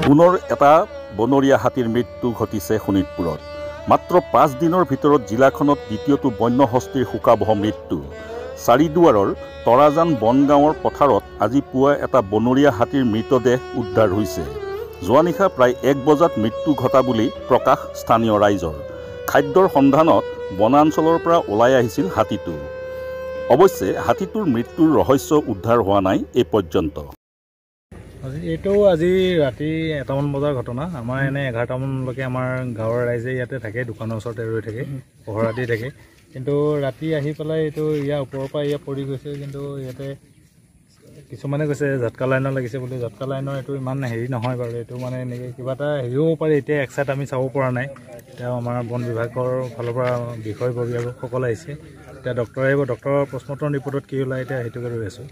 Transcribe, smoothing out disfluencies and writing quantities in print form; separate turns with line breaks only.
পুনৰ এটা বনৰীয়া হাতীৰ মৃত্যু ঘটিছে শোণিতপুৰত। মাত্ৰ 5 দিনৰ ভিতৰত জিলাখনত দ্বিতীয়টো বন্য হস্তীৰ শোকাবহ মৃত্যু। চাৰিদুৱাৰৰ তৰাজান বনগাঁৱৰ পথাৰত আজি পুৱা এটা বনৰীয়া হাতীৰ মৃতদেহ উদ্ধাৰ হৈছে। যোৱা নিশা প্ৰায় 1 বজাত মৃত্যু ঘটা বুলি প্ৰকাশ স্থানীয় ৰাইজৰ। খাদ্যৰ সন্ধানত বনাঞ্চলৰ পৰা ওলাই আহিছিল হাতীটো। অৱশ্যে হাতীটোৰ মৃত্যুৰ ৰহস্য উদ্ধাৰ হোৱা নাই এই পৰ্যন্ত।
এইটো আজি ৰাতি 1টামান বজাৰ ঘটনা। আমাৰ এনে 11টামানলৈকে আমাৰ গাঁৱৰ ৰাইজে ইয়াতে থাকে, দোকানৰ ওচৰতে ৰৈ থাকে, পহৰা দি থাকে। কিন্তু ৰাতি আহি পেলাই এইটো ইয়াৰ ওপৰৰ পৰা ইয়াত পৰি গৈছে। কিন্তু ইয়াতে কিছুমানে কৈছে ঝটকা লাইনৰ লাগিছে বুলি। ঝটকা লাইনৰ এইটো ইমান হেৰি নহয় বাৰু, এইটো মানে এনেকৈ কিবা এটা হেৰি হ'ব পাৰে। এতিয়া একচাইট আমি চাব পৰা নাই। এতিয়া আমাৰ বন বিভাগৰ ফালৰ পৰা বিষয়ববীয়াসকল আহিছে, এতিয়া ডক্টৰ আহিব, ডক্টৰৰ পষ্টমৰ্টম ৰিপৰ্টত কি ওলায় এতিয়া সেইটোকে ৰৈ আছোঁ।